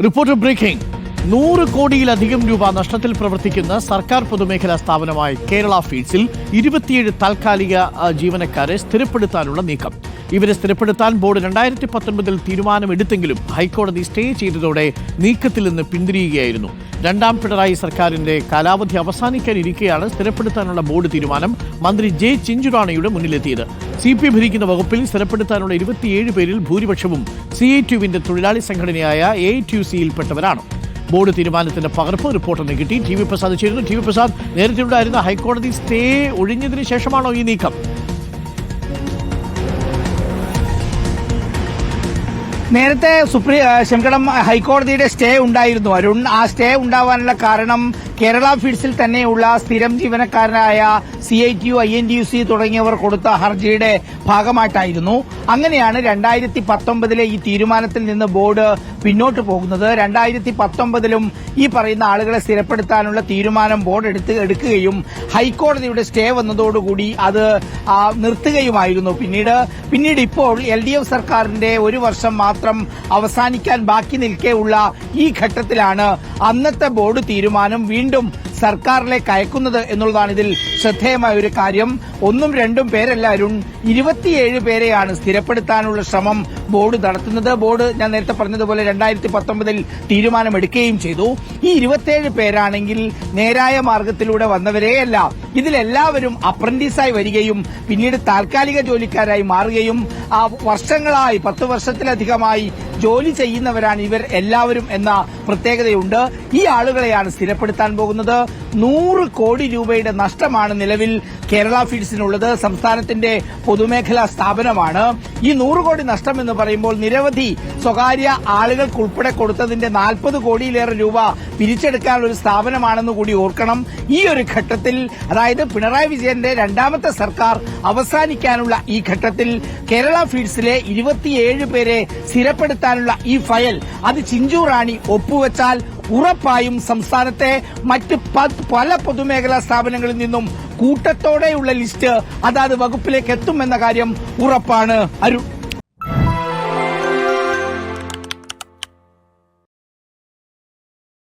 Reporter breaking. 100 കോടിയിലധികം രൂപ നഷ്ടത്തിൽ പ്രവർത്തിക്കുന്ന സർക്കാർ പൊതുമേഖലാ സ്ഥാപനമായ കേരള ഫീഡ്സിൽ 27 താൽക്കാലിക ജീവനക്കാരെ സ്ഥിരപ്പെടുത്താനുള്ള നീക്കം. ഇവരെ സ്ഥിരപ്പെടുത്താൻ ബോർഡ് 2019 തീരുമാനമെടുത്തെങ്കിലും ഹൈക്കോടതി സ്റ്റേ ചെയ്തതോടെ നീക്കത്തിൽ നിന്ന് പിന്തിരിയുകയായിരുന്നു. രണ്ടാം പിണറായി സർക്കാരിന്റെ കാലാവധി അവസാനിക്കാനിരിക്കെയാണ് സ്ഥിരപ്പെടുത്താനുള്ള ബോർഡ് തീരുമാനം മന്ത്രി ജെ ചിഞ്ചുറാണിയുടെ മുന്നിലെത്തിയത്. CPI ഭരിക്കുന്ന വകുപ്പിൽ സ്ഥിരപ്പെടുത്താനുള്ള 27 പേരിൽ ഭൂരിപക്ഷവും CITUവിന്റെ തൊഴിലാളി സംഘടനയായ AITUC-യിൽപ്പെട്ടവരാണ്. ബോർഡ് തീരുമാനത്തിന്റെ പകർപ്പ് റിപ്പോർട്ടറിന് കിട്ടി. TV പ്രസാദ് ചേരുന്നു. TV പ്രസാദ്, നേരത്തെ ഉണ്ടായിരുന്ന ഹൈക്കോടതി സ്റ്റേ ഒഴിഞ്ഞതിന് ശേഷമാണോ ഈ നീക്കം? നേരത്തെ ഹൈക്കോടതിയുടെ സ്റ്റേ ഉണ്ടായിരുന്നു അരുൺ. ആ സ്റ്റേ ഉണ്ടാവാനുള്ള കാരണം കേരള ഫീഡ്സിൽ തന്നെയുള്ള സ്ഥിരം ജീവനക്കാരനായ CITU, INTUC തുടങ്ങിയവർ കൊടുത്ത ഹർജിയുടെ ഭാഗമായിട്ടായിരുന്നു. അങ്ങനെയാണ് 2019 ഈ തീരുമാനത്തിൽ നിന്ന് ബോർഡ് പിന്നോട്ട് പോകുന്നത്. 2019 ഈ പറയുന്ന ആളുകളെ സ്ഥിരപ്പെടുത്താനുള്ള തീരുമാനം ബോർഡ് എടുക്കുകയും ഹൈക്കോടതിയുടെ സ്റ്റേ വന്നതോടുകൂടി അത് നിർത്തുകയുമായിരുന്നു. പിന്നീട് ഇപ്പോൾ LDF സർക്കാരിന്റെ ഒരു വർഷം മാത്രം അവസാനിക്കാൻ ബാക്കി നിൽക്കെയുള്ള ഈ ഘട്ടത്തിലാണ് അന്നത്തെ ബോർഡ് തീരുമാനം വീണ്ടും സർക്കാരിലേക്ക് അയക്കുന്നത് എന്നുള്ളതാണ് ഇതിൽ ശ്രദ്ധേയമായ ഒരു കാര്യം. 1ഉം 2ഉം പേരല്ല അരുൺ, 27 പേരെയാണ് സ്ഥിരപ്പെടുത്താനുള്ള ശ്രമം ബോർഡ് നടത്തുന്നത്. ബോർഡ് ഞാൻ നേരത്തെ പറഞ്ഞതുപോലെ 2019 തീരുമാനമെടുക്കുകയും ചെയ്തു. ഈ 27 പേരാണെങ്കിൽ നേരായ മാർഗത്തിലൂടെ വന്നവരെയല്ല. ഇതിലെല്ലാവരും അപ്രന്റീസായി വരികയും പിന്നീട് താൽക്കാലിക ജോലിക്കാരായി മാറുകയും വർഷങ്ങളായി 10 വർഷത്തിലധികമായി ജോലി ചെയ്യുന്നവരാണ് ഇവർ എല്ലാവരും എന്ന പ്രത്യേകതയുണ്ട്. ഈ ആളുകളെയാണ് സ്ഥിരപ്പെടുത്താൻ പോകുന്നത്. 100 കോടി രൂപയുടെ നഷ്ടമാണ് നിലവിൽ കേരള ഫീഡ്സിനുള്ളത്. സംസ്ഥാനത്തിന്റെ പൊതുമേഖലാ സ്ഥാപനമാണ്. ഈ 100 കോടി നഷ്ടം എന്ന് പറയുമ്പോൾ നിരവധി സ്വകാര്യ ആളുകൾക്കുൾപ്പെടെ കൊടുത്തതിന്റെ 40 കോടിയിലേറെ രൂപ പിരിച്ചെടുക്കാനുള്ള ഒരു സ്ഥാപനമാണെന്ന് കൂടി ഓർക്കണം. ഈ ഒരു ഘട്ടത്തിൽ, അതായത് പിണറായി വിജയന്റെ രണ്ടാമത്തെ സർക്കാർ അവസാനിക്കാനുള്ള ഈ ഘട്ടത്തിൽ കേരള ഫീഡ്സിലെ 27 പേരെ സ്ഥിരപ്പെടുത്താനുള്ള ഈ ഫയൽ അത് ചിഞ്ചുറാണി ഒപ്പുവെച്ചാൽ ഉറപ്പായും സംസ്ഥാനത്തെ മറ്റ് പല പൊതുമേഖലാ സ്ഥാപനങ്ങളിൽ നിന്നും കൂട്ടത്തോടെയുള്ള ലിസ്റ്റ് അതാത് വകുപ്പിലേക്ക് എത്തുമെന്ന കാര്യം ഉറപ്പാണ് അരുൺ.